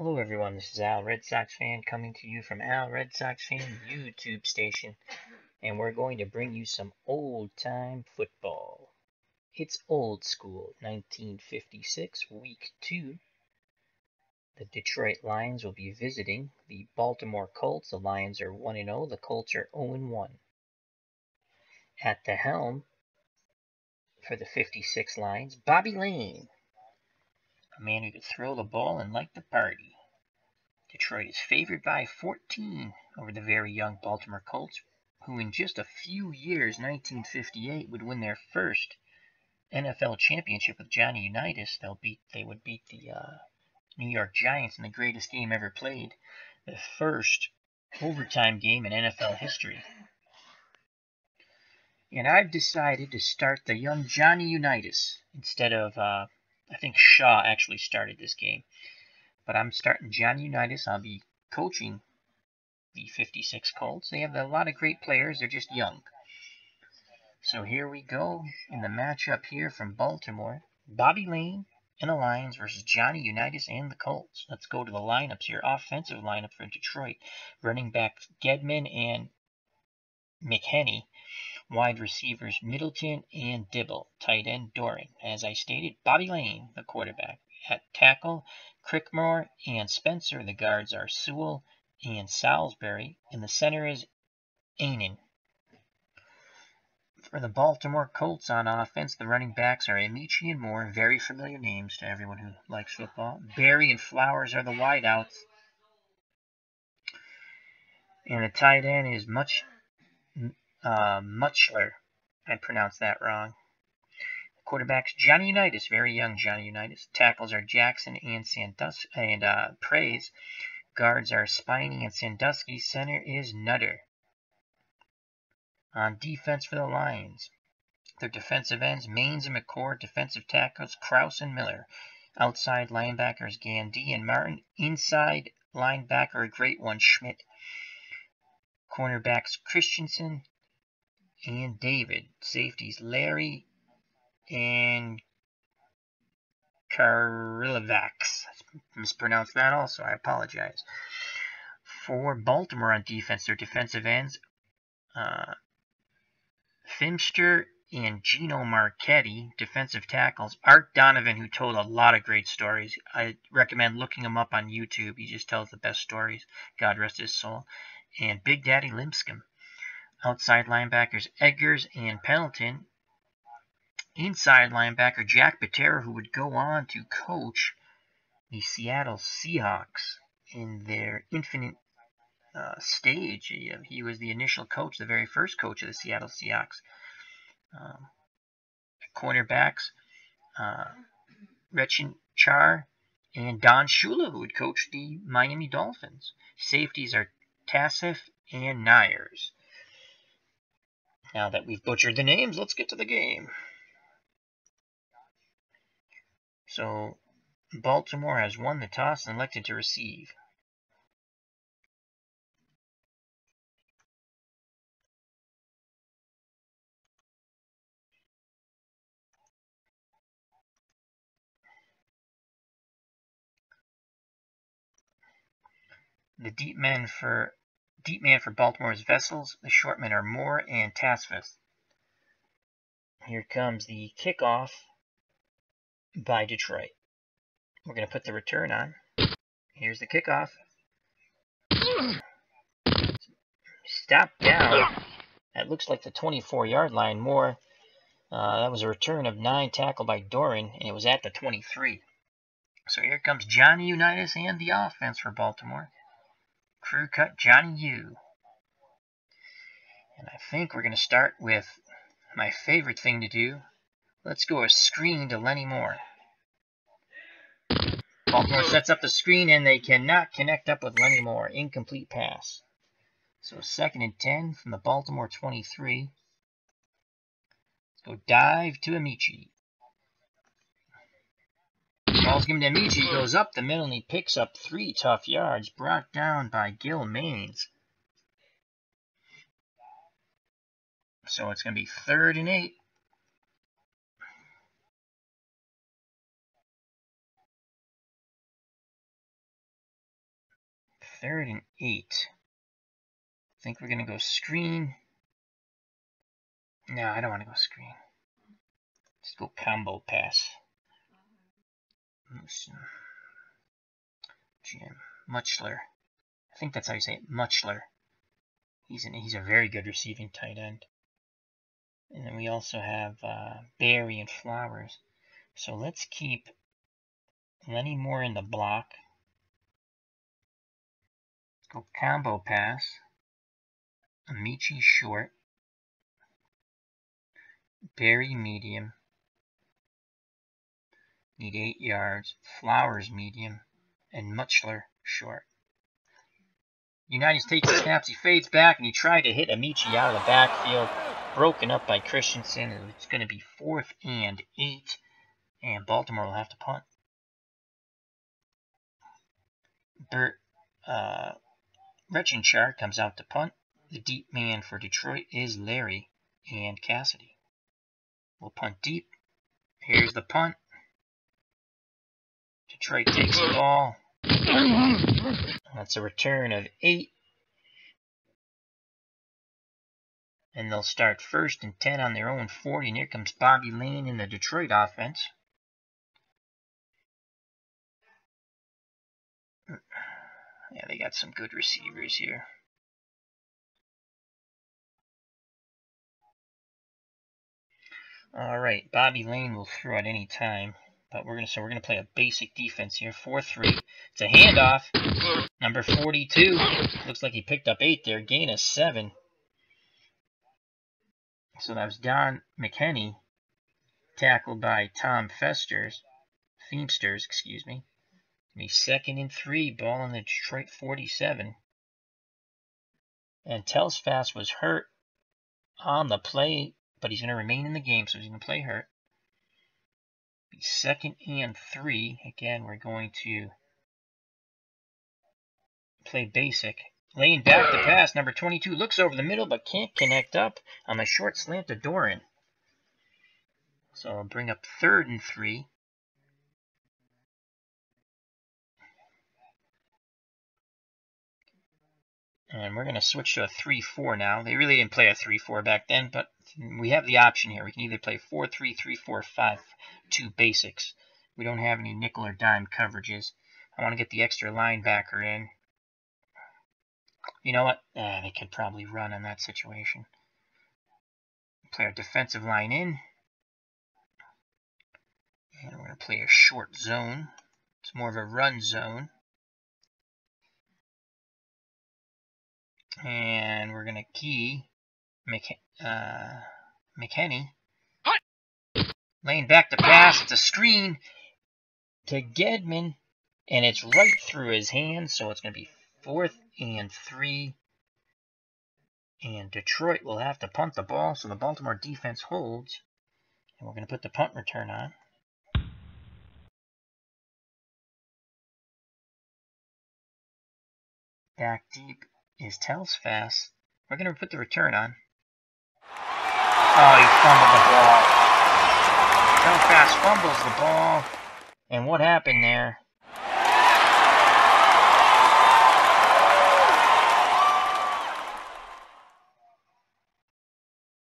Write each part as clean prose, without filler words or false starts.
Hello everyone, this is Al Red Sox Fan coming to you from Al Red Sox Fan YouTube station, and we're going to bring you some old-time football. It's old school, 1956, Week 2. The Detroit Lions will be visiting the Baltimore Colts. The Lions are 1-0, the Colts are 0-1. At the helm for the 56 Lions, Bobby Layne, a man who could throw the ball and like to party. Detroit is favored by 14 over the very young Baltimore Colts, who in just a few years, 1958, would win their first NFL championship with Johnny Unitas. They would beat the New York Giants in the greatest game ever played, the first overtime game in NFL history. And I've decided to start the young Johnny Unitas instead of, I think Shaw actually started this game. But I'm starting Johnny Unitas. I'll be coaching the 56 Colts. They have a lot of great players. They're just young. So here we go in the matchup here from Baltimore. Bobby Layne and the Lions versus Johnny Unitas and the Colts. Let's go to the lineups here. Offensive lineup for Detroit. Running backs Gedman and McHenny. Wide receivers Middleton and Dibble. Tight end Doran. As I stated, Bobby Layne, the quarterback. At tackle, Crickmore and Spencer. The guards are Sewell and Salisbury. And the center is Ainen. For the Baltimore Colts on offense, the running backs are Amici and Moore. Very familiar names to everyone who likes football. Berry and Flowers are the wideouts. And the tight end is Muchler. I pronounced that wrong. Quarterbacks Johnny Unitas, very young Johnny Unitas. Tackles are Jackson and Praise. Guards are Spiney and Sandusky. Center is Nutter. On defense for the Lions, their defensive ends Maines and McCord. Defensive tackles Krause and Miller. Outside linebackers Gandy and Martin. Inside linebacker, a great one, Schmidt. Cornerbacks Christensen and David. Safeties Larry and Karilovax. Mispronounced that also, I apologize. For Baltimore on defense, their defensive ends, Fimster and Gino Marchetti. Defensive tackles, Art Donovan, who told a lot of great stories. I recommend looking him up on YouTube. He just tells the best stories. God rest his soul. And Big Daddy Limpscomb. Outside linebackers, Eggers and Pendleton. Inside linebacker, Jack Patera, who would go on to coach the Seattle Seahawks in their infinite stage. He was the initial coach, the very first coach of the Seattle Seahawks. Cornerbacks, Rechin Char and Don Shula, who would coach the Miami Dolphins. Safeties are Tassif and Nyers. Now that we've butchered the names, let's get to the game. So, Baltimore has won the toss and elected to receive. The deep man for Baltimore is Vessels. The short men are Moore and Tasfith. Here comes the kickoff by Detroit. We're going to put the return on. Here's the kickoff. Stop down. That looks like the 24-yard line. Moore. That was a return of 9 tackled by Doran, and it was at the 23. So here comes Johnny Unitas and the offense for Baltimore. Crew cut Johnny U. And I think we're going to start with my favorite thing to do. Let's go a screen to Lenny Moore. Baltimore sets up the screen, and they cannot connect up with Lenny Moore. Incomplete pass. So 2nd and 10 from the Baltimore 23. Let's go dive to Amici. Ball's given to Amici. He goes up the middle, and he picks up 3 tough yards, brought down by Gil Maines. So it's going to be 3rd and 8. 3rd and 8. I think we're going to go screen. No, I don't want to go screen. Let's go combo pass. Jim Muchler. I think that's how you say it, Muchler. He's a very good receiving tight end. And then we also have Berry and Flowers. So let's keep Lenny Moore in the block. Go combo pass. Amici short. Berry medium. Need 8 yards. Flowers medium. And Muchler short. Unitas takes the snaps. He fades back and he tried to hit Amici out of the backfield. Broken up by Christensen. It's going to be 4th and 8. And Baltimore will have to punt. Rechenchar comes out to punt. The deep man for Detroit is Larry and Cassidy. We'll punt deep. Here's the punt. Detroit takes the ball. That's a return of 8. And they'll start 1st and 10 on their own 40. And here comes Bobby Layne in the Detroit offense. Yeah, they got some good receivers here. All right, Bobby Layne will throw at any time, but we're gonna play a basic defense here. 4-3. It's a handoff. Number 42. Looks like he picked up 8 there. Gain of 7. So that was Don McKinney, tackled by Tom Feamsters, excuse me. Be 2nd and 3, ball on the Detroit 47. And Telsfast was hurt on the play, but he's going to remain in the game, so he's going to play hurt. Be 2nd and 3. Again, we're going to play basic. Laying back the pass, number 22 looks over the middle, but can't connect up on a short slant to Doran. So I'll bring up 3rd and 3. And we're going to switch to a 3-4 now. They really didn't play a 3-4 back then, but we have the option here. We can either play 4-3, 3-4, 5-2 basics. We don't have any nickel or dime coverages. I want to get the extra linebacker in. You know what? They could probably run in that situation. Play our defensive line in. And we're going to play a short zone. It's more of a run zone. And we're going to key McKinney. Laying back to pass. It's a screen to Gedman. And it's right through his hands. So it's going to be 4th and 3. And Detroit will have to punt the ball. So the Baltimore defense holds. And we're going to put the punt return on. Back deep is Telsfast. We're going to put the return on. Oh, he fumbled the ball. Telsfast fumbles the ball. And what happened there?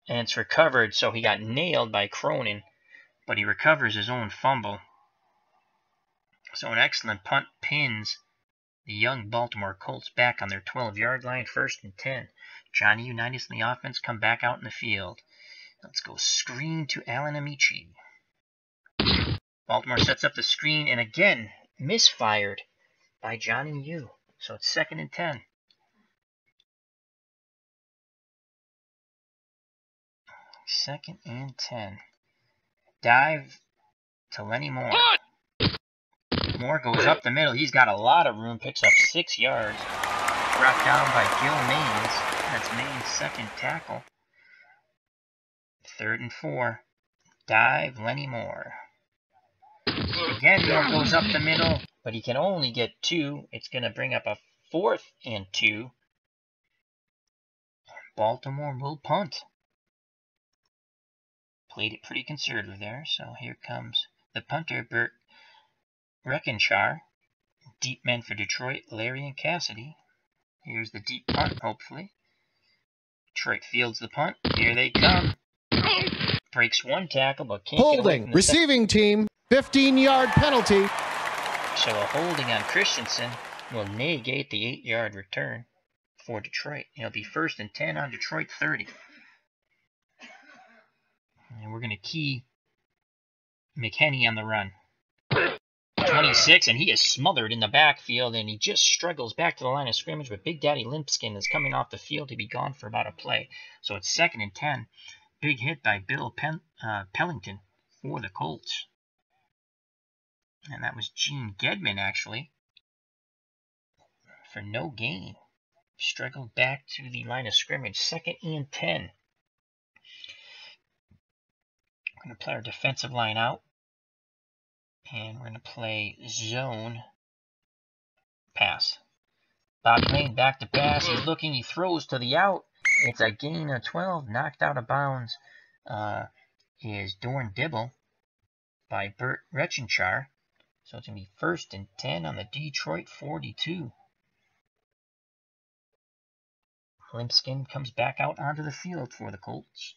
And it's recovered, so he got nailed by Cronin, but he recovers his own fumble. So an excellent punt pins the young Baltimore Colts back on their 12-yard line, 1st and 10. Johnny Unitas and the offense come back out in the field. Let's go screen to Alan Amici. Baltimore sets up the screen, and again, misfired by Johnny U. So it's 2nd and 10. Second and 10. Dive to Lenny Moore. Moore goes up the middle. He's got a lot of room. Picks up 6 yards. Brought down by Gil Maines. That's Maine's 2nd tackle. 3rd and 4. Dive Lenny Moore. Again, Moore goes up the middle, but he can only get 2. It's going to bring up a 4th and 2. Baltimore will punt. Played it pretty conservative there, so here comes the punter, Rechenchar. Deep men for Detroit, Larry and Cassidy. Here's the deep punt, hopefully. Detroit fields the punt. Here they come. Breaks one tackle, but can't get away from the receiving team, 15-yard penalty. So a holding on Christensen will negate the 8-yard return for Detroit. It'll be 1st and 10 on Detroit 30. And we're going to key McKinney on the run. 26, and he is smothered in the backfield, and he just struggles back to the line of scrimmage, but Big Daddy Limpskin is coming off the field to be gone for about a play. So it's 2nd and 10. Big hit by Bill Pellington for the Colts. And that was Gene Gedman, actually, for no gain. Struggled back to the line of scrimmage. 2nd and 10. We're going to play our defensive line out. And we're going to play zone pass. Bobby Layne back to pass. He's looking. He throws to the out. It's a gain of 12. Knocked out of bounds is Dorn Dibble by Bert Rechenchar. So it's going to be 1st and 10 on the Detroit 42. Limpskin comes back out onto the field for the Colts.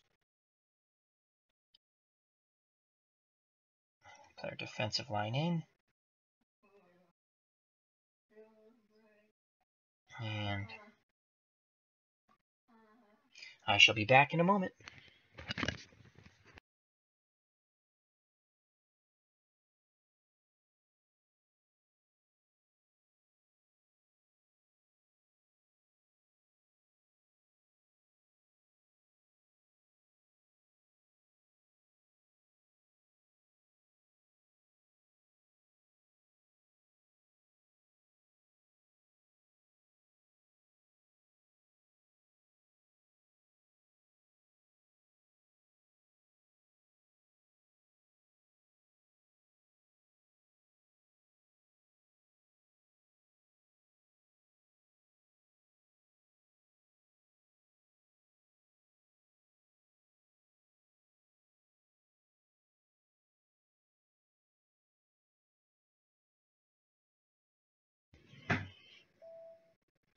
Play our defensive line in. And I shall be back in a moment.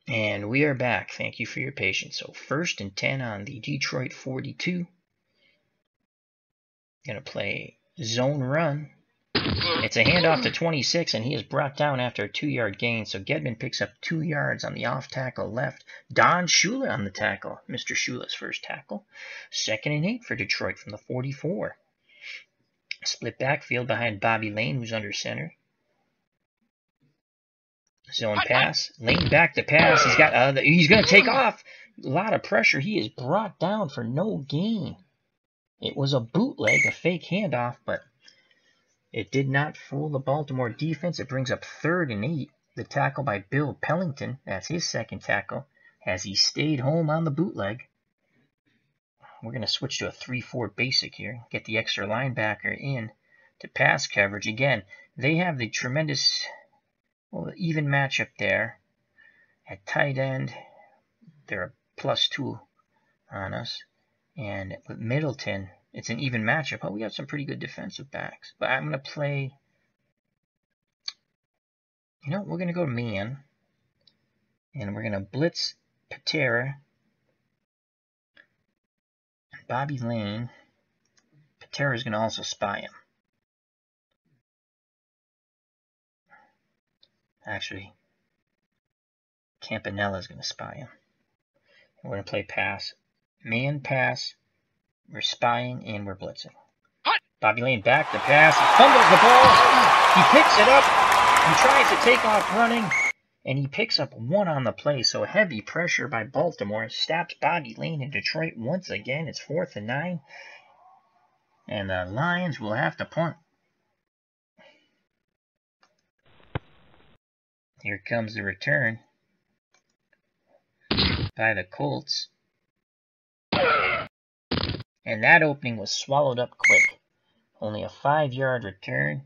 And we are back. Thank you for your patience. So 1st and 10 on the Detroit 42. Going to play zone run. It's a handoff to 26, and he is brought down after a 2-yard gain. So Gedman picks up 2 yards on the off tackle left. Don Shula on the tackle. Mr. Shula's first tackle. 2nd and 8 for Detroit from the 44. Split backfield behind Bobby Layne, who's under center. Zone pass. Layne back to pass. He's going to take off. A lot of pressure. He is brought down for no gain. It was a bootleg, a fake handoff, but it did not fool the Baltimore defense. It brings up 3rd and 8. The tackle by Bill Pellington, that's his 2nd tackle, as he stayed home on the bootleg. We're going to switch to a 3-4 basic here. Get the extra linebacker in to pass coverage. Again, they have the tremendous, even matchup there. At tight end, they're a +2 on us. And with Middleton, it's an even matchup. Oh, we got some pretty good defensive backs. But I'm going to play, we're going to go man. And we're going to blitz Patera. Bobby Layne. Patera is going to also spy him. Actually, Campanella is going to spy him. And we're going to play pass. Man pass. We're spying and we're blitzing. Bobby Layne back to pass. He fumbles the ball. He picks it up. He tries to take off running. And he picks up 1 on the play. So heavy pressure by Baltimore stops Bobby Layne in Detroit once again. It's 4th and 9. And the Lions will have to punt. Here comes the return by the Colts. And that opening was swallowed up quick. Only a 5-yard return.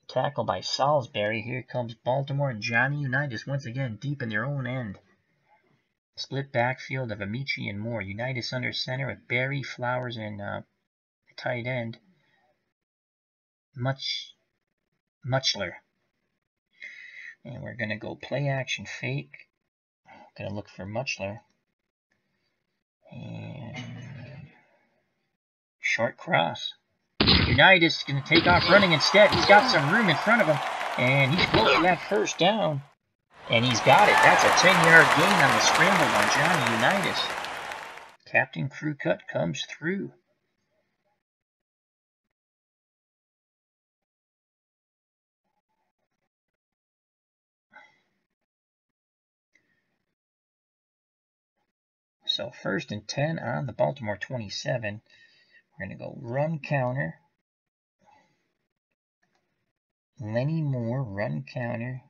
Tackle by Salisbury. Here comes Baltimore and Johnny Unitas once again deep in their own end. Split backfield of Amici and Moore. Unitas under center with Barry, Flowers, and tight end Muchler. And we're going to go play action fake. Going to look for Muchler. And short cross. Unitas is going to take off running instead. He's got some room in front of him. And he's close to that first down. And he's got it. That's a 10-yard gain on the scramble by Johnny Unitas. Captain Crew Cut comes through. So 1st and 10 on the Baltimore 27. We're going to go run counter. Lenny Moore, run counter.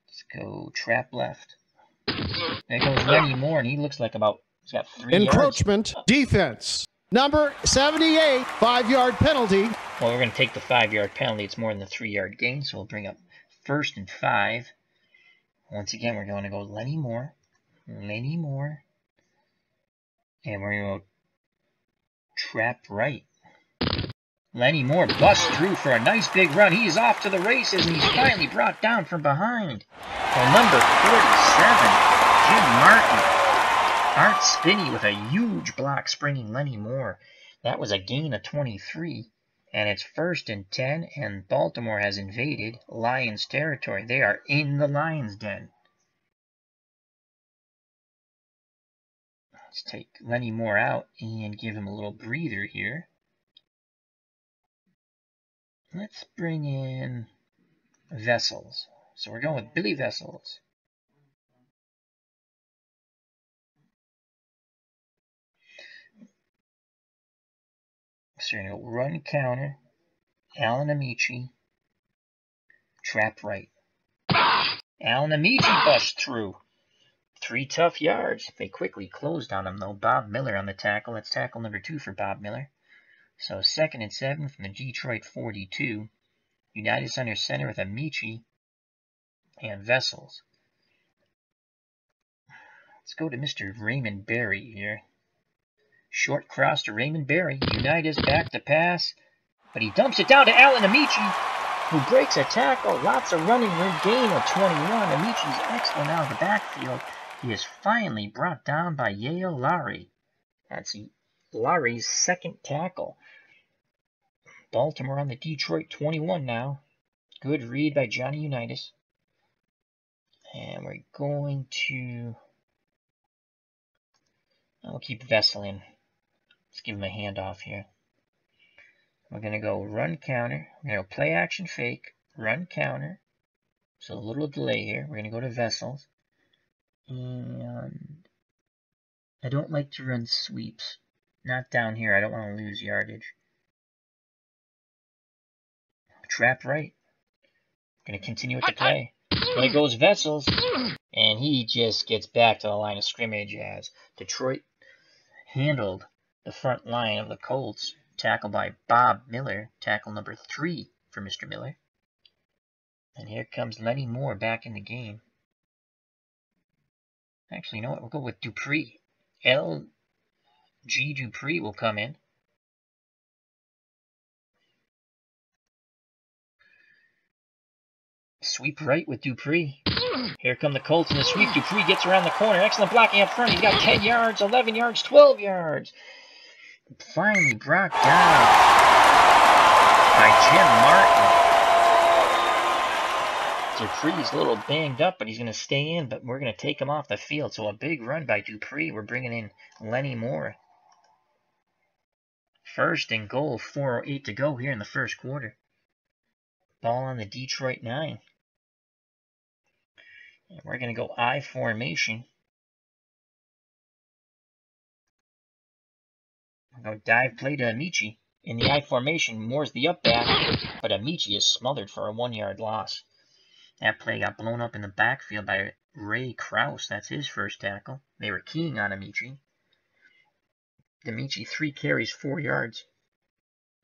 Let's go trap left. There goes Lenny Moore, and he looks like he's got 3 Encroachment yards. defense. Number 78, 5-yard penalty. Well, we're going to take the 5-yard penalty. It's more than the 3-yard gain, so we'll bring up 1st and 5. Once again, we're going to go Lenny Moore. Lenny Moore. And we're going to go trap right. Lenny Moore busts through for a nice big run. He is off to the races, and he's finally brought down from behind. Well, number 47, Jim Martin. Art Spinney with a huge block springing Lenny Moore. That was a gain of 23. And it's 1st and 10, and Baltimore has invaded Lions territory. They are in the Lions' den. Let's take Lenny Moore out and give him a little breather here. Let's bring in Vessels. So we're going with Billy Vessels. So we're going to run counter. Alan Amici. Trap right. Alan Amici busts through. 3 tough yards. They quickly closed on him, though. Bob Miller on the tackle. That's tackle number 2 for Bob Miller. So 2nd and 7 from the Detroit 42. Unitas under center with Amici and Vessels. Let's go to Mr. Raymond Berry here. Short cross to Raymond Berry. Unitas back to pass, but he dumps it down to Alan Amici, who breaks a tackle. Lots of running room, gain of 21. Amici's excellent out of the backfield. He is finally brought down by Yale Lowry. That's Lowry's 2nd tackle. Baltimore on the Detroit 21 now. Good read by Johnny Unitas. And we're going to... I'll keep Vessel in. Let's give him a handoff here. We're going to go run counter. We're going to go play action fake. Run counter. So a little delay here. We're going to go to Vessels. And I don't like to run sweeps. Not down here. I don't want to lose yardage. Trap right. Going to continue with the play. There goes Vessels. And he just gets back to the line of scrimmage as Detroit handled the front line of the Colts. Tackled by Bob Miller. Tackle number 3 for Mr. Miller. And here comes Lenny Moore back in the game. Actually, you know what? We'll go with Dupree. L.G. Dupree will come in. Sweep right with Dupree. Here come the Colts in the sweep. Dupree gets around the corner. Excellent blocking up front. He's got 10 yards, 11 yards, 12 yards. Finally brought down by Jim Martin. Dupree's a little banged up, but he's going to stay in, but we're going to take him off the field. So a big run by Dupree. We're bringing in Lenny Moore. 1st and goal, 4:08 to go here in the 1st quarter. Ball on the Detroit 9. And we're going to go I formation. We'll go dive play to Amici. In the I formation, Moore's the up back, but Amici is smothered for a 1-yard loss. That play got blown up in the backfield by Ray Krause. That's his 1st tackle. They were keying on Amici. Amici 3 carries, 4 yards.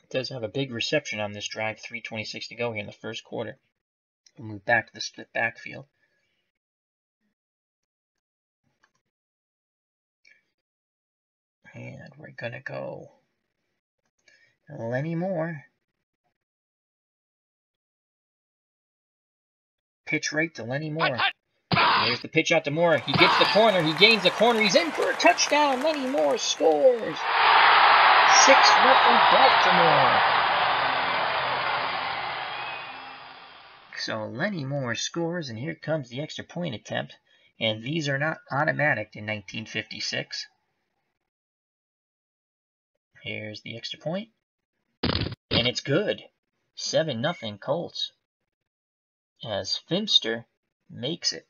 Does have a big reception on this drive. 3:26 to go here in the 1st quarter. We'll move back to the split backfield. And we're going to go Lenny Moore. pitch right to Lenny Moore. Here's the pitch out to Moore. He gets the corner. He gains the corner. He's in for a touchdown. Lenny Moore scores. 6-0 Baltimore. So Lenny Moore scores, and here comes the extra point attempt. And these are not automatic in 1956. Here's the extra point. And it's good. 7-0 Colts. As Fimster makes it.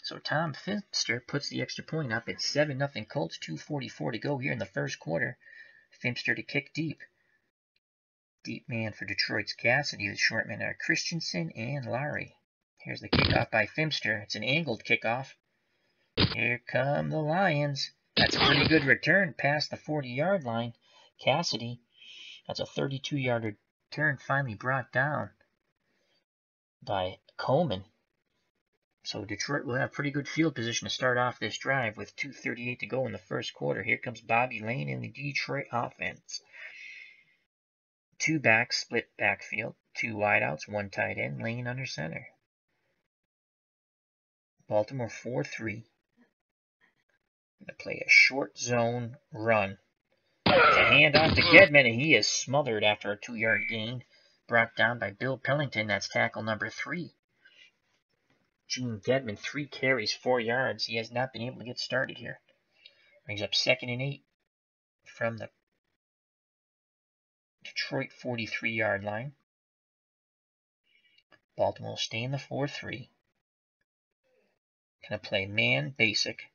So Tom Fimster puts the extra point up. It's 7-0 Colts. 2:44 to go here in the first quarter. Fimster to kick deep. Deep man for Detroit's Cassidy. The short men are Christensen and Lowry. Here's the kickoff by Fimster. It's an angled kickoff. Here come the Lions. That's a pretty good return past the 40-yard line. Cassidy. That's a 32-yard return finally brought down by Coleman. So Detroit will have pretty good field position to start off this drive with 2:38 to go in the first quarter. Here comes Bobby Layne in the Detroit offense. 2 backs, split backfield, 2 wideouts, 1 tight end, Layne under center. Baltimore 4-3. Going to play a short zone run. It's a handoff to Gedman, and he is smothered after a 2-yard gain. Brought down by Bill Pellington. That's tackle number 3. Gene Gedman, 3 carries, 4 yards. He has not been able to get started here. Brings up 2nd and 8 from the Detroit 43-yard line. Baltimore will stay in the 4-3. Going to play man basic.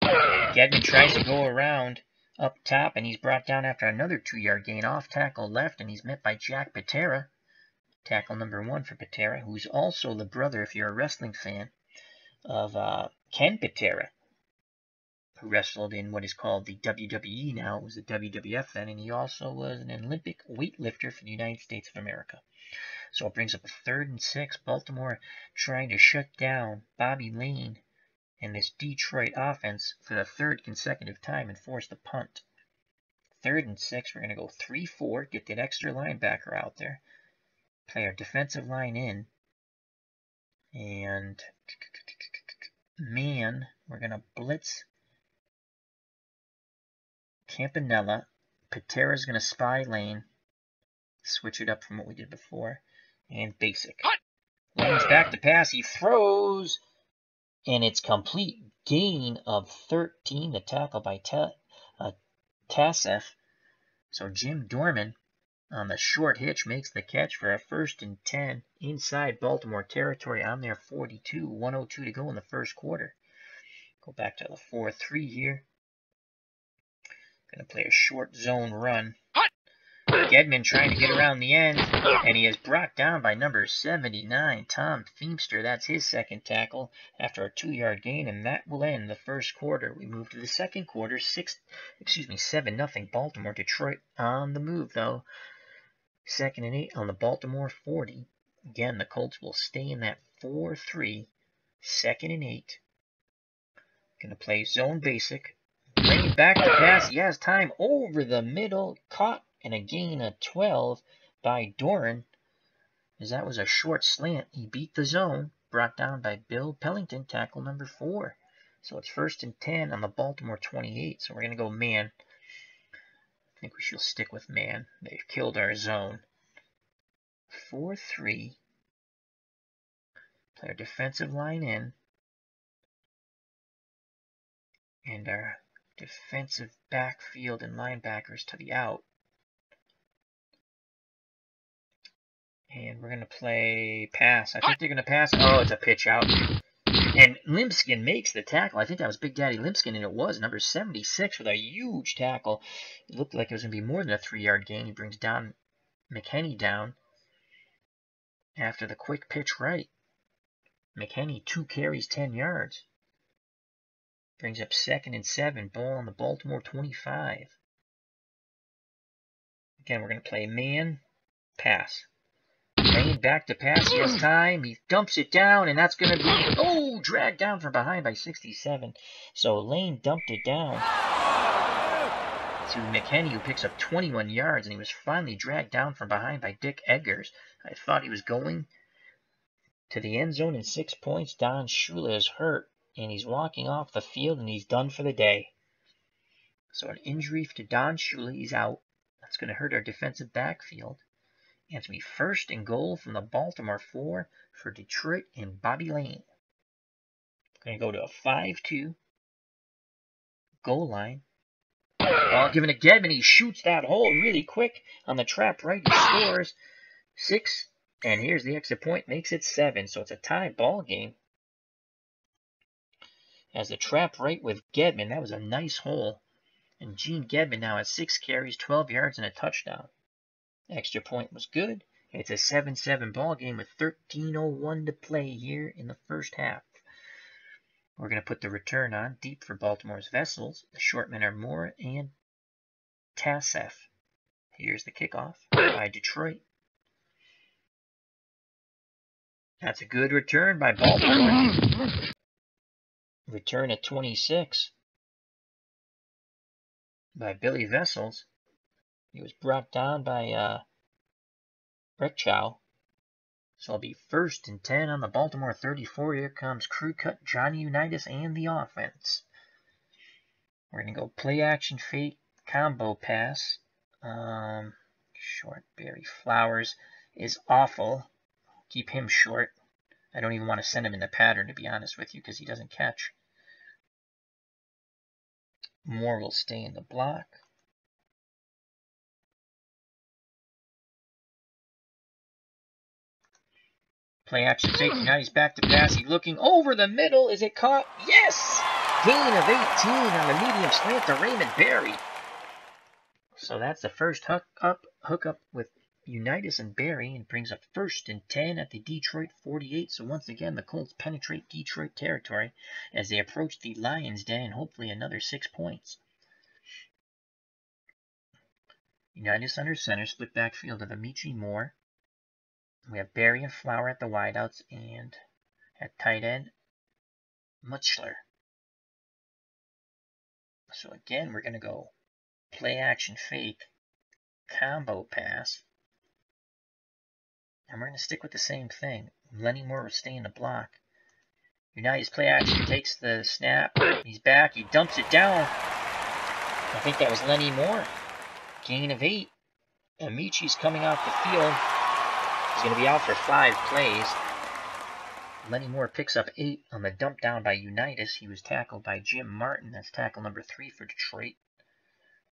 Gedman tries to go around up top, and he's brought down after another 2-yard gain off tackle left, and he's met by Jack Patera. Tackle number 1 for Patera, who's also the brother, if you're a wrestling fan, of Ken Patera, who wrestled in what is called the WWE now. It was the WWF then, and he also was an Olympic weightlifter for the United States of America. So it brings up a 3rd and 6. Baltimore trying to shut down Bobby Layne and this Detroit offense for the 3rd consecutive time and force the punt. 3rd and 6. We're going to go 3-4, get that extra linebacker out there. Play our defensive line in. And man, we're going to blitz Campanella. Patera's going to spy Layne. Switch it up from what we did before. And basic. Layne's back to pass. He throws. And it's complete. Gain of 13. The tackle by Tassef. So Jim Dorman on the short hitch makes the catch for a 1st and 10 inside Baltimore territory on their 42. 1:02 to go in the first quarter. Go back to the 4-3 here. Going to play a short zone run. Gedman trying to get around the end, and he is brought down by number 79, Tom Feemster. That's his 2nd tackle after a 2-yard gain, and that will end the first quarter. We move to the second quarter, 7-0 Baltimore. Detroit on the move, though. 2nd and 8 on the Baltimore 40. Again, the Colts will stay in that 4-3, 2nd and 8. Going to play zone basic. Layne back to pass. He has time over the middle. Caught and a gain of 12 by Doran. As that was a short slant. He beat the zone. Brought down by Bill Pellington, tackle number 4. So it's 1st and 10 on the Baltimore 28. So we're going to go man. I think we should stick with man. They've killed our zone. 4-3. Play our defensive line in. And our defensive backfield and linebackers to the out. And we're going to play pass. I think they're going to pass. Oh, it's a pitch out. And Limpskin makes the tackle. I think that was Big Daddy Limpskin, and it was number 76 with a huge tackle. It looked like it was going to be more than a 3-yard gain. He brings down McKinney down after the quick pitch right. McKinney, 2 carries, 10 yards. Brings up 2nd and 7. Ball on the Baltimore 25. Again, we're going to play man, pass. Layne back to pass. He has time. He dumps it down, and that's going to be, dragged down from behind by 67. So Layne dumped it down to McKinney, who picks up 21 yards, and he was finally dragged down from behind by Dick Eggers. I thought he was going to the end zone and 6 points. Don Shula is hurt, and he's walking off the field, and he's done for the day. So an injury to Don Shula, he's out. That's going to hurt our defensive backfield. And it's going to be first and goal from the Baltimore 4 for Detroit and Bobby Layne. Going to go to a 5-2 goal line. Ball given to Gedman. He shoots that hole really quick on the trap right. He scores 6. And here's the extra point. Makes it 7. So it's a tie ball game. As the trap right with Gedman. That was a nice hole. And Gene Gedman now has 6 carries, 12 yards, and a touchdown. Extra point was good. It's a 7-7 ball game with 13:01 to play here in the first half. We're going to put the return on deep for Baltimore's Vessels. The short men are Moore and Tassef. Here's the kickoff by Detroit. That's a good return by Baltimore. Return at 26 by Billy Vessels. He was brought down by Breckchow. So it'll be first and 10 on the Baltimore 34. Here comes crew cut Johnny Unitas and the offense. We're going to go play action fake combo pass. Short Barry Flowers is awful. Keep him short. I don't even want to send him in the pattern, to be honest with you, because he doesn't catch. Moore will stay in the block. Play action fake. Now he's back to pass. He's looking over the middle. Is it caught? Yes! Gain of 18 on the medium slant to Raymond Berry. So that's the first hook up with Unitas and Berry, and brings up first and 10 at the Detroit 48. So once again, the Colts penetrate Detroit territory as they approach the Lions' den, and hopefully another 6 points. Unitas under center, split backfield of Amici Moore. We have Berry and Flower at the wideouts, and at tight end, Mutchler. So again, we're going to go play action fake, combo pass. And we're going to stick with the same thing. Lenny Moore will stay in the block. Unitas play action, takes the snap. He's back, he dumps it down. I think that was Lenny Moore. Gain of 8. Amici's coming off the field. He's going to be out for 5 plays. Lenny Moore picks up 8 on the dump down by Unitas. He was tackled by Jim Martin. That's tackle number 3 for Detroit.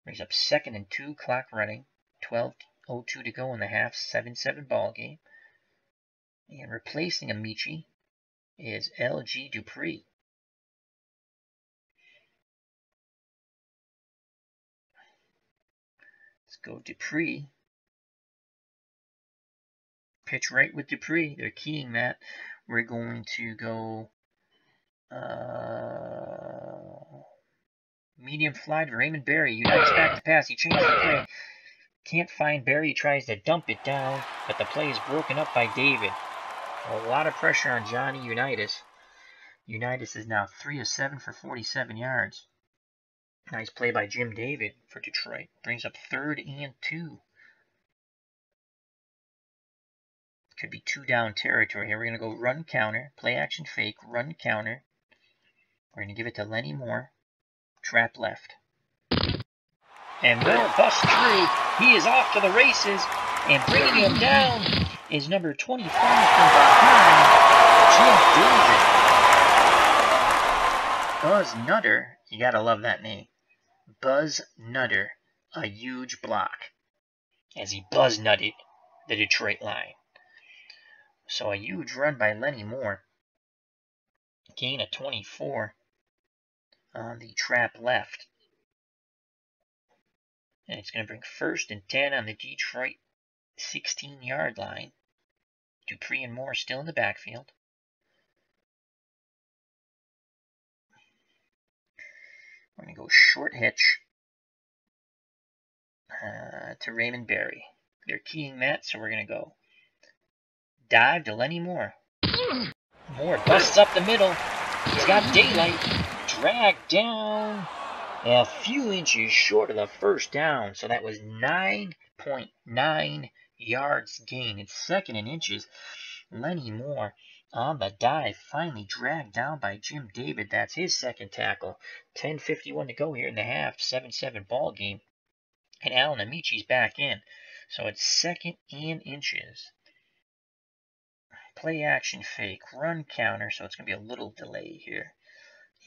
Brings up 2nd and 2, clock running. 12:02 to go in the half. 7-7 ball game. And replacing Amici is L.G. Dupree. Let's go Dupree. Pitch right with Dupree. They're keying that. We're going to go medium fly to Raymond Berry. Unitas back to pass. He changes the play. Can't find Berry. He tries to dump it down, but the play is broken up by David. A lot of pressure on Johnny Unitas. Unitas is now 3 of 7 for 47 yards. Nice play by Jim David for Detroit. Brings up 3rd and 2. Could be 2 down territory here. We're going to go run counter, play action fake, run counter. We're going to give it to Lenny Moore. Trap left. And Moore busts through. He is off to the races. And bringing him down is number 25 from behind, Jim David. Buzz Nutter. You got to love that name. Buzz Nutter. A huge block as he buzz nutted the Detroit line. So a huge run by Lenny Moore. Gain of 24 on the trap left. And it's going to bring 1st and 10 on the Detroit 16-yard line. Dupree and Moore still in the backfield. We're going to go short hitch to Raymond Berry. They're keying that, so we're going to go dive to Lenny Moore. Moore busts up the middle. He's got daylight. Dragged down a few inches short of the first down. So that was 9.9 yards gain. It's 2nd in inches. Lenny Moore On the dive, finally dragged down by Jim David. That's his second tackle. 10:51 to go here in the half. 7-7 ball game. And Alan Amici's back in. So it's 2nd and inches. Play action fake. Run counter. So it's going to be a little delay here.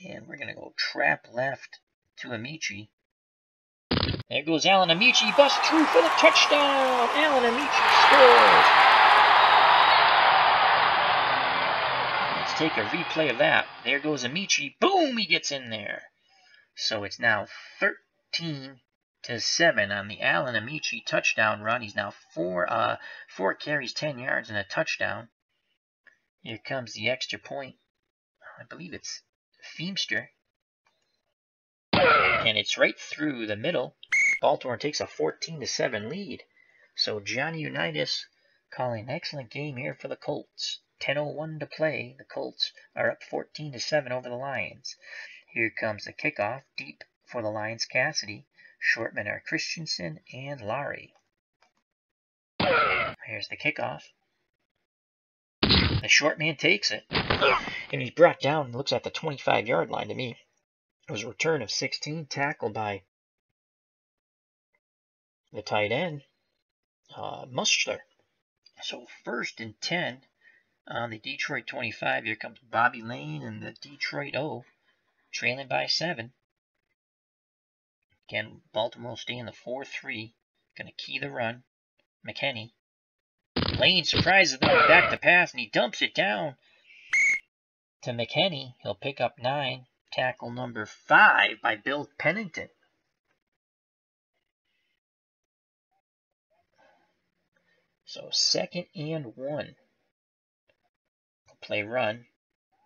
And we're going to go trap left to Amici. There goes Alan Amici. Bust through for the touchdown. Alan Amici scores. Let's take a replay of that. There goes Amici. Boom, he gets in there. So it's now 13-7 on the Alan Amici touchdown run. He's now four carries, 10 yards, and a touchdown. Here comes the extra point. I believe it's Feemster. And it's right through the middle. Baltimore takes a 14-7 lead. So Johnny Unitas calling an excellent game here for the Colts. 10:01 to play. The Colts are up 14-7 over the Lions. Here comes the kickoff. Deep for the Lions, Cassidy. Shortmen are Christensen and Larry. Here's the kickoff. The short man takes it. And he's brought down, looks at the 25-yard line to me. It was a return of 16, tackled by the tight end, Mustler. So 1st and 10 on the Detroit 25. Here comes Bobby Layne and the Detroit O, trailing by 7. Again, Baltimore will stay in the 4-3. Going to key the run. McKinney. Layne surprises them back to pass, and he dumps it down to McKinney. He'll pick up 9. Tackle number 5 by Bill Pennington. So 2nd and 1. Play run.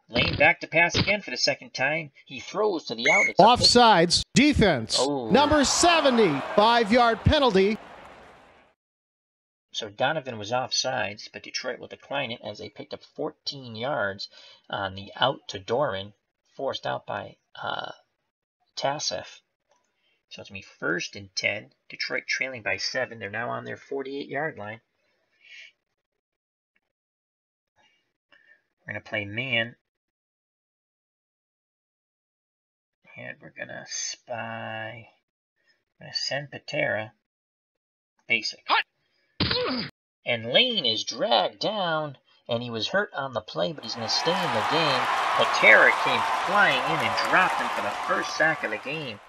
Layne back to pass again for the 2nd time. He throws to the out. It's offsides. Defense. Number 70. 5-yard penalty. So Donovan was offsides, but Detroit will decline it as they picked up 14 yards on the out to Doran, forced out by Tassif. So it's going to be 1st and 10. Detroit trailing by 7. They're now on their 48-yard line. We're going to play man. And we're going to spy. We're going to send Patera. Basic. And Layne is dragged down, and he was hurt on the play, but he's going to stay in the game. Patera came flying in and dropped him for the first sack of the game.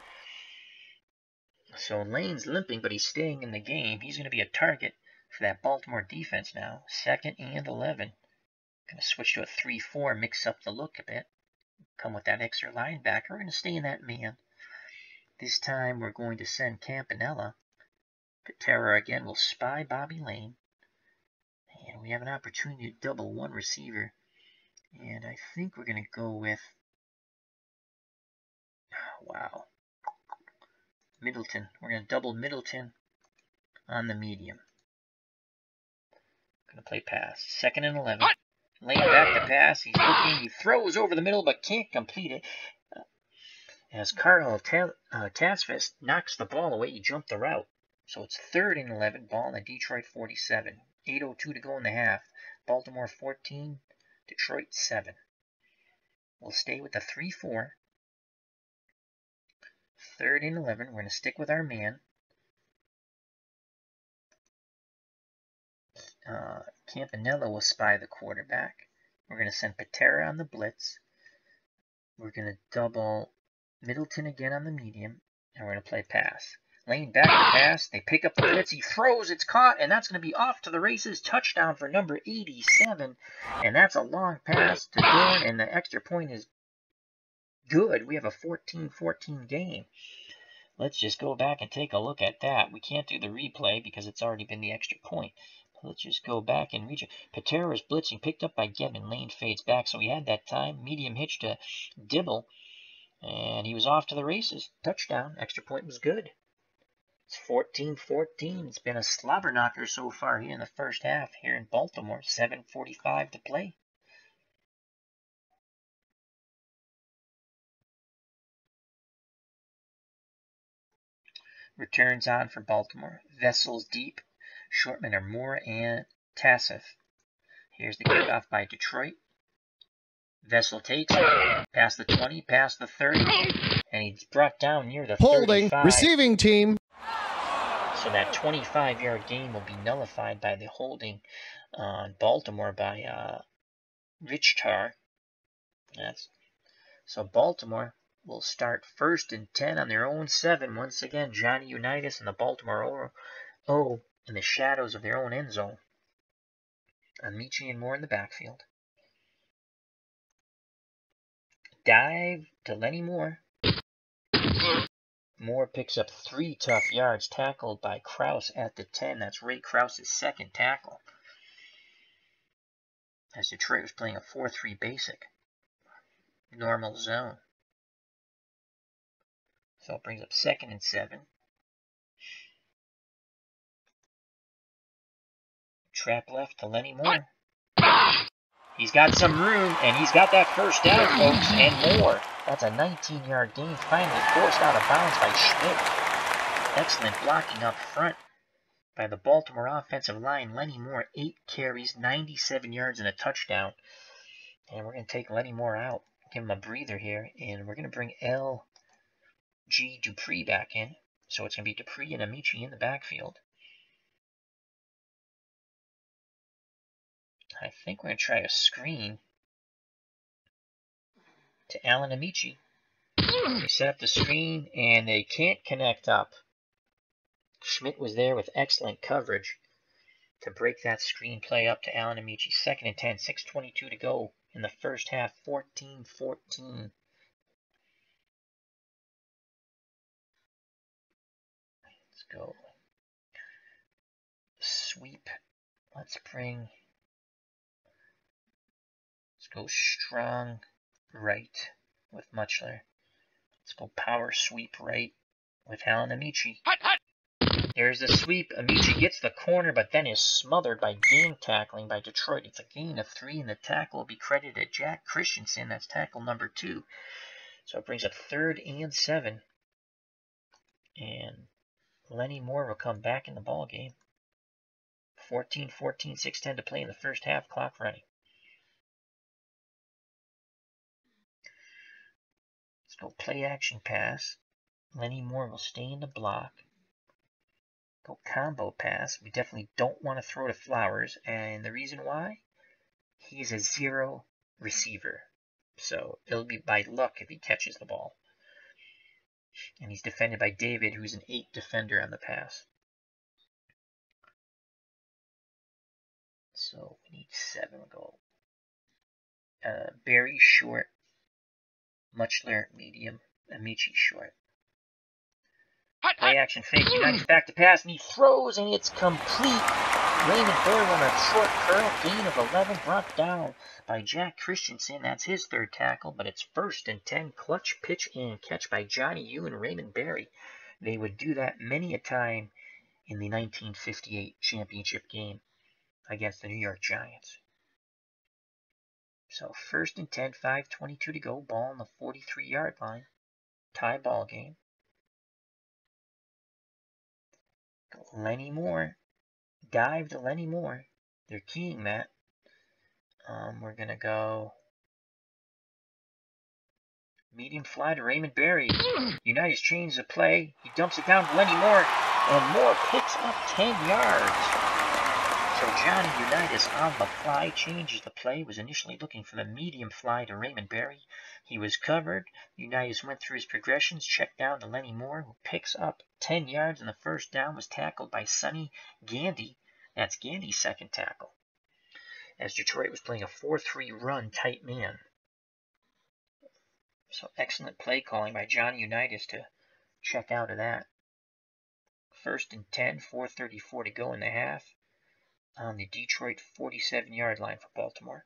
So Layne's limping, but he's staying in the game. He's going to be a target for that Baltimore defense now. 2nd and 11. Going to switch to a 3-4, mix up the look a bit. Come with that extra linebacker. We're going to stay in that man. This time we're going to send Campanella. Patera again will spy Bobby Layne. And we have an opportunity to double one receiver. And I think we're going to go with, Middleton. We're going to double Middleton on the medium. Going to play pass. 2nd and 11. Layne back to pass. He's looking. He throws over the middle but can't complete it. As Carl Tasfist knocks the ball away, he jumped the route. So it's 3rd and 11. Ball in the Detroit 47. 8:02 to go in the half. Baltimore 14. Detroit 7. We'll stay with the 3-4. 3rd and 11. We're going to stick with our man. Campanella will spy the quarterback. We're going to send Patera on the blitz. We're going to double Middleton again on the medium. And we're going to play pass. Layne back to pass. They pick up the blitz. He throws. It's caught. And that's going to be off to the races. Touchdown for number 87. And that's a long pass to Dorn. And the extra point is good. We have a 14-14 game. Let's just go back and take a look at that. We can't do the replay because it's already been the extra point. Let's just go back and reach it. Patera is blitzing, picked up by Gedman. Layne fades back, so he had that time. Medium hitch to Dibble, and he was off to the races. Touchdown. Extra point was good. It's 14-14. It's been a slobber knocker so far here in the first half here in Baltimore. 7:45 to play. Returns on for Baltimore. Vessels deep. Shortmen are Moore and Tassif. Here's the kickoff by Detroit. Vessel takes it, past the 20, past the 30, and he's brought down near the Holding, 35. receiving team. So that 25-yard gain will be nullified by the holding on Baltimore by Richtar. So Baltimore will start 1st and 10 on their own 7. Once again, Johnny Unitas and the Baltimore O in the shadows of their own end zone. Amici and Moore in the backfield. Dive to Lenny Moore. Moore picks up 3 tough yards, tackled by Krause at the 10. That's Ray Krause's second tackle. As Detroit was playing a 4-3 basic. Normal zone. So it brings up 2nd and 7. Trap left to Lenny Moore. He's got some room, and he's got that first down, folks, and more. That's a 19-yard gain, finally forced out of bounds by Schmidt. Excellent blocking up front by the Baltimore offensive line. Lenny Moore, 8 carries, 97 yards, and a touchdown. And we're going to take Lenny Moore out, give him a breather here, and we're going to bring L.G. Dupree back in. So it's going to be Dupree and Amici in the backfield. I think we're going to try a screen to Alan Amici. They set up the screen, and they can't connect up. Schmidt was there with excellent coverage to break that screen play up to Alan Amici. 2nd and 10, 6:22 to go in the first half, 14-14. Let's go. Sweep. Let's go strong right with Muchler. Let's go power sweep right with Alan Amici. There's the sweep. Amici gets the corner, but then is smothered by game tackling by Detroit. It's a gain of 3, and the tackle will be credited to Jack Christensen. That's tackle number 2. So it brings up 3rd and 7. And Lenny Moore will come back in the ball game. 14-14, 6:10 to play in the first half. Clock running. Let's go play action pass. Lenny Moore will stay in the block. Go combo pass. We definitely don't want to throw to Flowers, and the reason why? He's a 0 receiver. So it'll be by luck if he catches the ball. And he's defended by David, who's an 8 defender on the pass. So we need 7. We'll go Barry short, Muchler medium, Amici short. Play action fake. Unitas back to pass, and he throws, and it's complete. Raymond Berry on a short curl, gain of 11, brought down by Jack Christensen. That's his 3rd tackle, but it's 1st and 10. Clutch pitch and catch by Johnny Yu and Raymond Berry. They would do that many a time in the 1958 championship game against the New York Giants. So 1st and 10, 5:22 to go. Ball on the 43-yard line. Tie ball game. Lenny Moore. Dive to Lenny Moore. They're keying that. We're going to go medium fly to Raymond Berry. Unitas changes the play. He dumps it down to Lenny Moore, and Moore picks up 10 yards. So Johnny Unitas on the fly changes the play. Was initially looking for the medium fly to Raymond Berry. He was covered. Unitas went through his progressions, checked down to Lenny Moore, who picks up 10 yards, and the first down was tackled by Sonny Gandy. That's Gandy's 2nd tackle. As Detroit was playing a 4-3 run tight man. So excellent play calling by Johnny Unitas to check out of that. 1st and 10, 4:34 to go in the half. On the Detroit 47-yard line for Baltimore.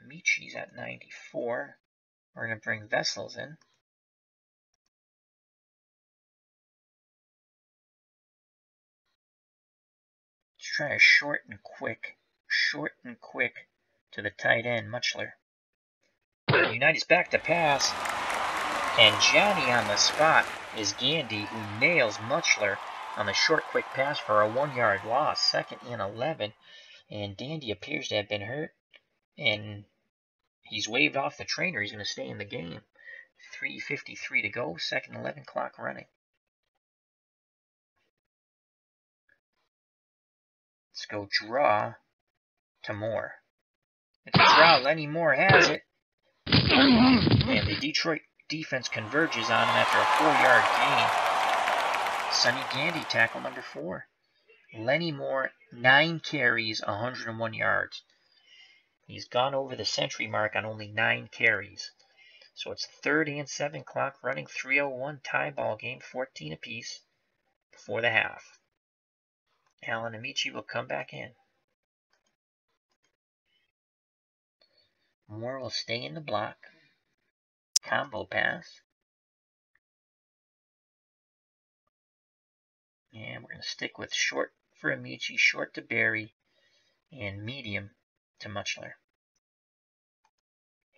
Amici's at 94. We're going to bring Vessels in. Let's try a short and quick to the tight end, Muchler. Unitas back to pass, and Johnny on the spot is Gandy, who nails Muchler on the short quick pass for a 1-yard loss. 2nd and 11. And Dandy appears to have been hurt, and he's waved off the trainer. He's going to stay in the game. 3:53 to go, second 11 clock running. Let's go draw to Moore. It's a draw. Lenny Moore has it. And the Detroit defense converges on him after a 4-yard gain. Sonny Gandy, tackle number 4. Lenny Moore, 9 carries, 101 yards. He's gone over the century mark on only 9 carries. So it's third and 7 clock running, 3:01 tie ball game, 14 apiece before the half. Alan Amici will come back in. Moore will stay in the block. Combo pass. And we're going to stick with short for Amici, short to Barry, and medium to Mutchler.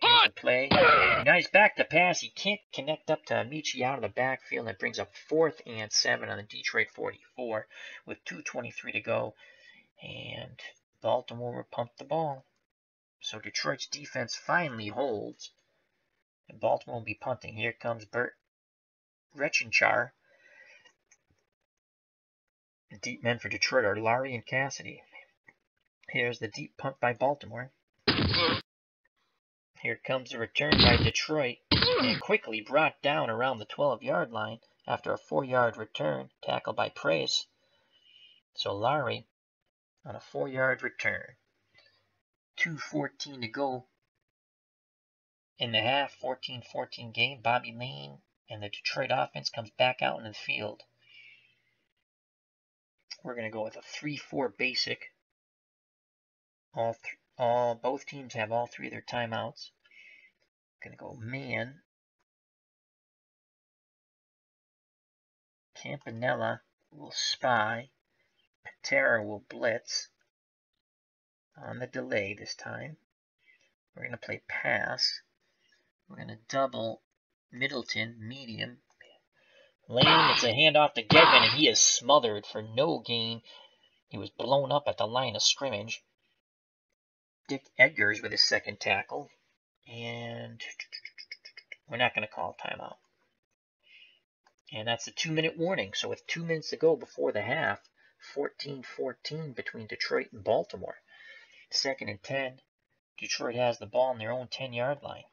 Here's the play. Unitas back to pass. He can't connect up to Amici out of the backfield. That brings up 4th and 7 on the Detroit 44 with 2:23 to go. And Baltimore will pump the ball. So Detroit's defense finally holds. And Baltimore will be punting. Here comes Bert Rechenchar. The deep men for Detroit are Laurie and Cassidy. Here's the deep punt by Baltimore. Here comes a return by Detroit, and quickly brought down around the 12-yard line after a 4-yard return, tackled by Price. So Laurie on a 4-yard return. 2:14 to go in the half, 14-14 game. Bobby Layne and the Detroit offense comes back out in the field. We're going to go with a 3-4 basic. Both teams have all 3 of their timeouts. Going to go man. Campanella will spy. Patera will blitz. On the delay this time. We're going to play pass. We're going to double Middleton, medium. Layne, it's a handoff to Gedman, and he is smothered for no gain. He was blown up at the line of scrimmage. Dick Edgars with his second tackle. And we're not going to call timeout. And that's a 2-minute warning. So with 2 minutes to go before the half, 14-14 between Detroit and Baltimore. Second and 10. Detroit has the ball on their own 10-yard line.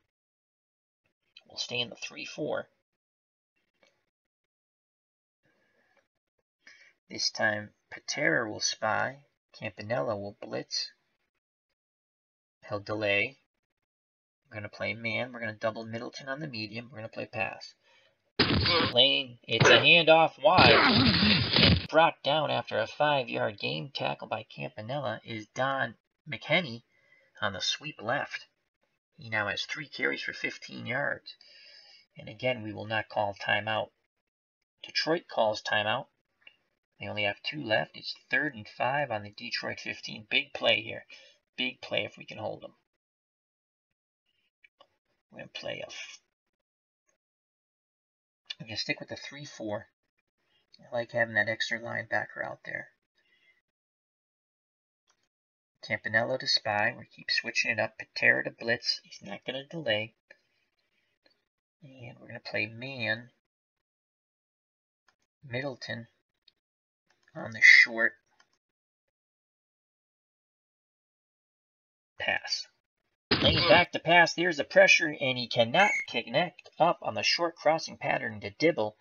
We'll stay in the 3-4. This time, Patera will spy. Campanella will blitz. He'll delay. We're going to play man. We're going to double Middleton on the medium. We're going to play pass. Layne, it's a handoff wide. And brought down after a 5-yard gain. Tackle by Campanella is Don McKenney on the sweep left. He now has 3 carries for 15 yards. And again, we will not call timeout. Detroit calls timeout. They only have 2 left. It's 3rd and 5 on the Detroit 15. Big play here. Big play if we can hold them. We're going to play we're going to stick with the 3-4. I like having that extra linebacker out there. Campanella to spy. We keep switching it up. Patera to blitz. He's not going to delay. And we're going to play man. Middleton on the short pass. Layne back to pass. There's the pressure, and he cannot connect up on the short crossing pattern to Dibble,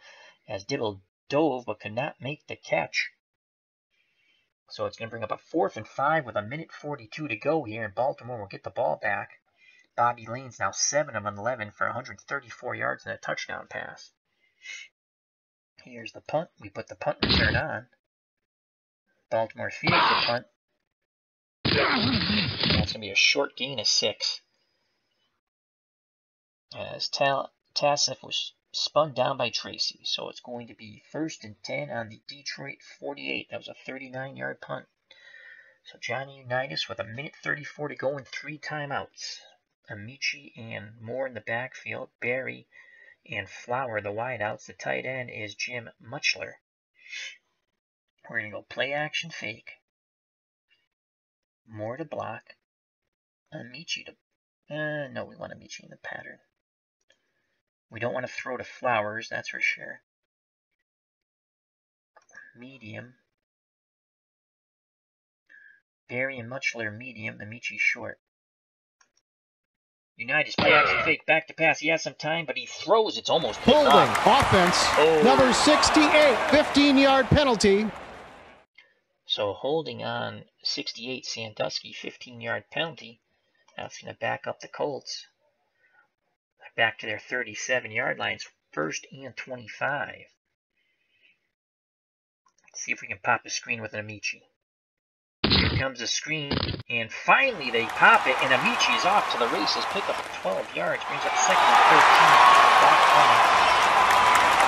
as Dibble dove but could not make the catch. So it's going to bring up a 4th and 5 with a minute 42 to go here, and Baltimore will get the ball back. Bobby Layne's now 7 of 11 for 134 yards and a touchdown pass. Here's the punt. We put the punt return on. Baltimore fields the punt. That's going to be a short gain of 6. As Tassif was spun down by Tracy. So it's going to be 1st and 10 on the Detroit 48. That was a 39-yard punt. So Johnny Unitas with a minute 34 to go and 3 timeouts. Amici and Moore in the backfield. Barry and Flower the wideouts. The tight end is Jim Mutchler. We're going to go play action fake. Moore to block. Amici to... no, we want Amici in the pattern. We don't want to throw to Flowers, that's for sure. Medium. Barry and Mutchler medium. Amici short. Unitas play action fake, back to pass. He has some time, but he throws. It's almost holding off. Offense. Oh. Number 68, 15-yard penalty. So holding on 68, Sandusky, 15-yard penalty. That's going to back up the Colts. Back to their 37-yard lines. 1st and 25. Let's see if we can pop a screen with an Amici. Here comes a screen, and finally they pop it, and Amici is off to the races. Pick up 12 yards, brings up 2nd and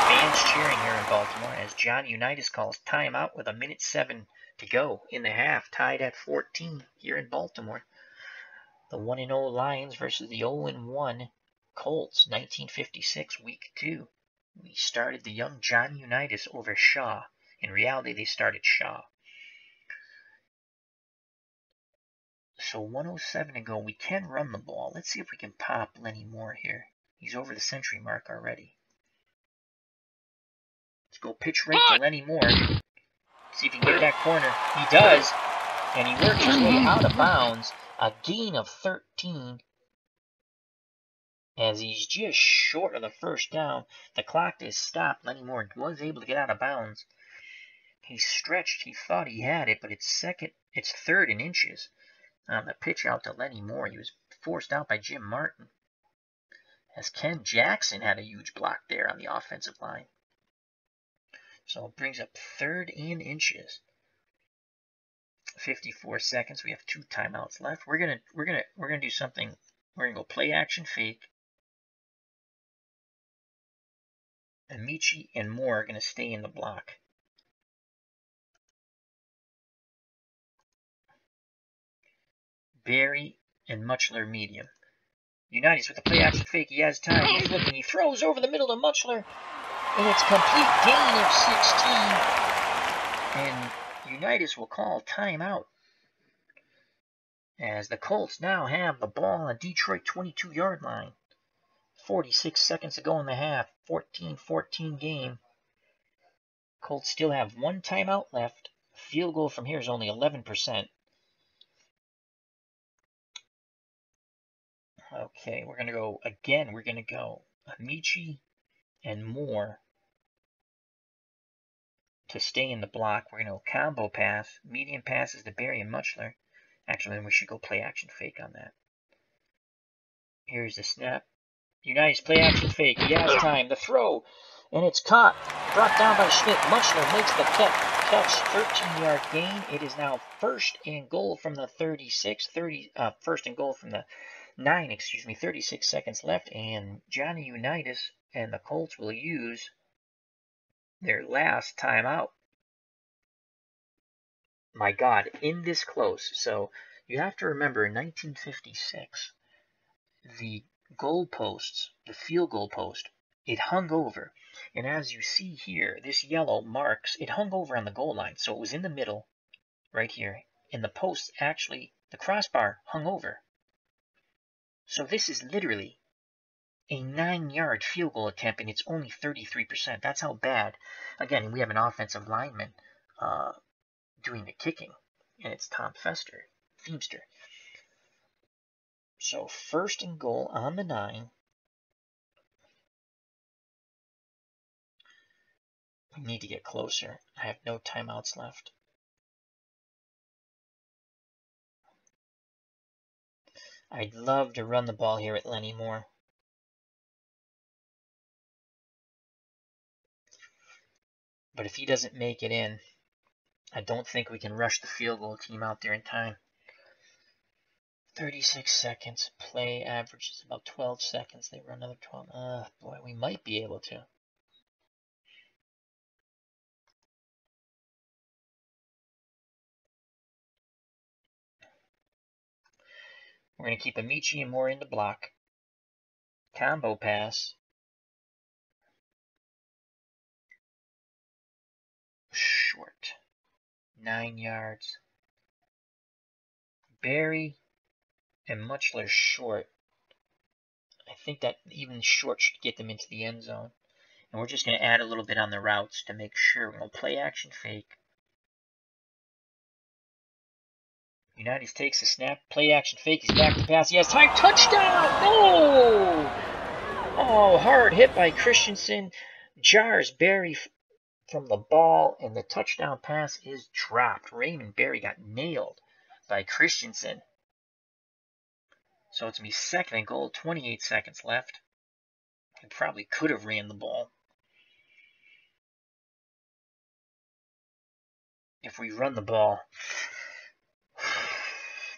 13. Fans cheering here in Baltimore as Johnny Unitas calls timeout with 1:07 to go in the half, tied at 14 here in Baltimore. The 1-0 Lions versus the 0-1 Colts, 1956, Week 2. We started the young Johnny Unitas over Shaw. In reality, they started Shaw. So 1:07 to go. We can run the ball. Let's see if we can pop Lenny Moore here. He's over the century mark already. Let's go pitch right to Lenny Moore. See if he can get that corner. He does. And he works his way out of bounds. A gain of 13. As he's just short of the first down. The clock is stopped. Lenny Moore was able to get out of bounds. He stretched. He thought he had it, but it's 3rd in inches. The pitch out to Lenny Moore. He was forced out by Jim Martin. As Ken Jackson had a huge block there on the offensive line. So it brings up 3rd and inches. 54 seconds. We have 2 timeouts left. We're gonna do something. We're gonna go play action fake. Amici and Moore are gonna stay in the block. Barry and Mutchler medium. Unitas with the play action fake. He has time. He's looking. He throws over the middle to Mutchler. And it's complete gain of 16. And Unitas will call timeout. As the Colts now have the ball on the Detroit 22-yard line. 46 seconds to go in the half. 14-14 game. Colts still have 1 timeout left. Field goal from here is only 11%. Okay, we're going to go again. We're going to go Amici and Moore to stay in the block. We're going to go combo pass. Medium passes to Barry and Mutchler. Actually, then we should go play action fake on that. Here's the snap. Unitas play action fake. He has time. The throw. And it's caught. Brought down by Schmidt. Mutchler makes the catch. 13-yard gain. It is now 1st and goal from the 36. 1st and goal from the 9, 36 seconds left, and Johnny Unitas and the Colts will use their last timeout. My God, in this close. So you have to remember in 1956, the goalposts, the field goal post, it hung over. And as you see here, this yellow marks, it hung over on the goal line. So it was in the middle, right here. And the post actually, the crossbar hung over. So this is literally a 9-yard field goal attempt, and it's only 33%. That's how bad. Again, we have an offensive lineman doing the kicking, and it's Tom Feemster. So 1st and goal on the 9. We need to get closer. I have no timeouts left. I'd love to run the ball here at Lenny Moore. But if he doesn't make it in, I don't think we can rush the field goal team out there in time. 36 seconds. Play average is about 12 seconds. They run another 12. Boy, we might be able to. We're going to keep Amici and Moore in the block. Combo pass. Short. 9 yards. Barry and Muchler short. I think that even short should get them into the end zone. And we're just going to add a little bit on the routes to make sure. We're going to play action fake. Unitas takes the snap. Play action fake. He's back to pass. He has time. Touchdown! No! Oh, hard hit by Christensen. Jars Barry from the ball, and the touchdown pass is dropped. Raymond Barry got nailed by Christensen. So it's going to be second and goal. 28 seconds left. He probably could have ran the ball. If we run the ball,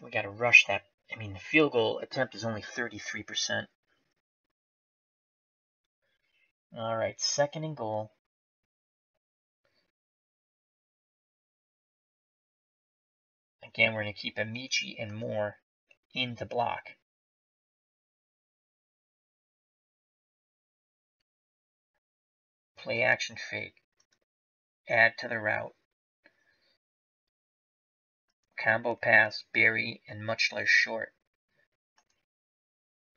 we got to rush that. I mean, the field goal attempt is only 33%. All right, second and goal. Again, we're going to keep Amici and Moore in the block. Play action fake. Add to the route. Combo pass, Barry and Muchler short.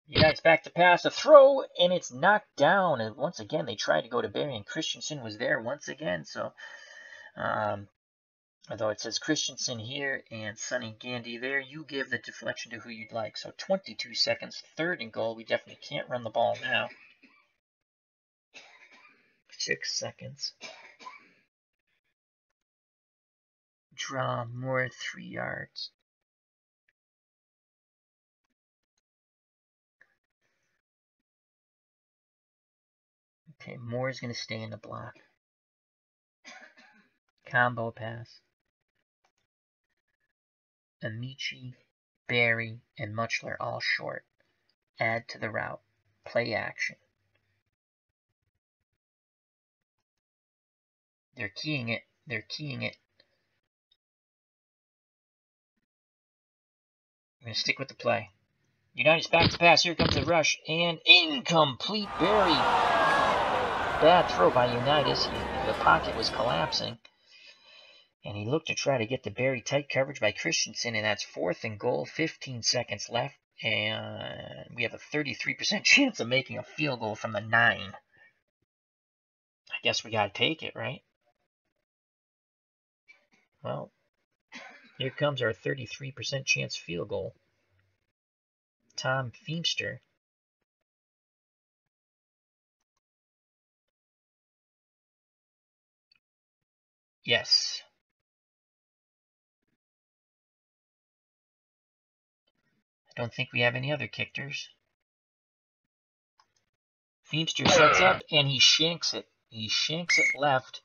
Unitas back to pass, a throw, and it's knocked down. And once again, they tried to go to Barry, and Christensen was there once again. So, although it says Christensen here and Sonny Gandy there, you give the deflection to who you'd like. So 22 seconds, third and goal. We definitely can't run the ball now. 6 seconds. Draw more 3 yards. Okay, Moore is going to stay in the block. Combo pass. Amici, Barry, and Muchler all short. Add to the route. Play action. They're keying it. They're keying it. I'm going to stick with the play. Unitas back to pass. Here comes the rush. And incomplete. Barry. Bad throw by Unitas. The pocket was collapsing. And he looked to try to get the Barry tight coverage by Christensen. And that's fourth and goal. 15 seconds left. And we have a 33% chance of making a field goal from the 9. I guess we got to take it, right? Well, here comes our 33% chance field goal. Tom Feemster. Yes. I don't think we have any other kickers. Feemster sets up, and he shanks it. He shanks it left.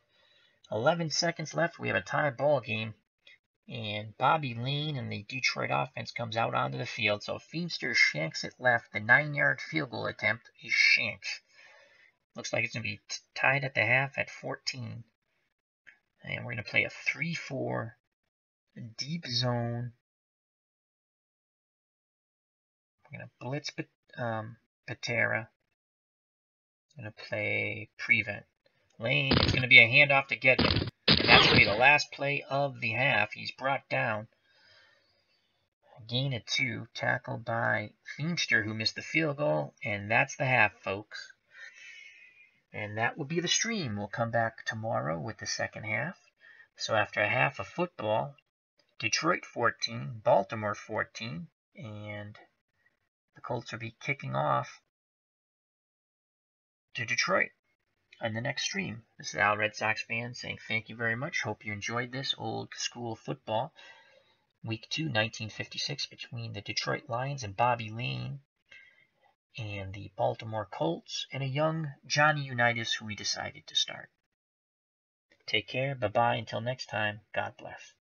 11 seconds left. We have a tie ball game. And Bobby Layne and the Detroit offense comes out onto the field. So Feemster shanks it left. The 9-yard field goal attempt is shanked. Looks like it's going to be tied at the half at 14. And we're going to play a 3-4 deep zone. We're going to blitz Patera. Going to play prevent. Layne is going to be a handoff to get him. And that's going to be the last play of the half. He's brought down. Gain of 2. Tackled by Feemster, who missed the field goal. And that's the half, folks. And that will be the stream. We'll come back tomorrow with the second half. So after a half of football, Detroit 14, Baltimore 14, and the Colts will be kicking off to Detroit on the next stream. This is Al Red Sox fan saying thank you very much. Hope you enjoyed this old school football. Week 2, 1956, between the Detroit Lions and Bobby Layne and the Baltimore Colts and a young Johnny Unitas who we decided to start. Take care. Bye-bye. Until next time. God bless.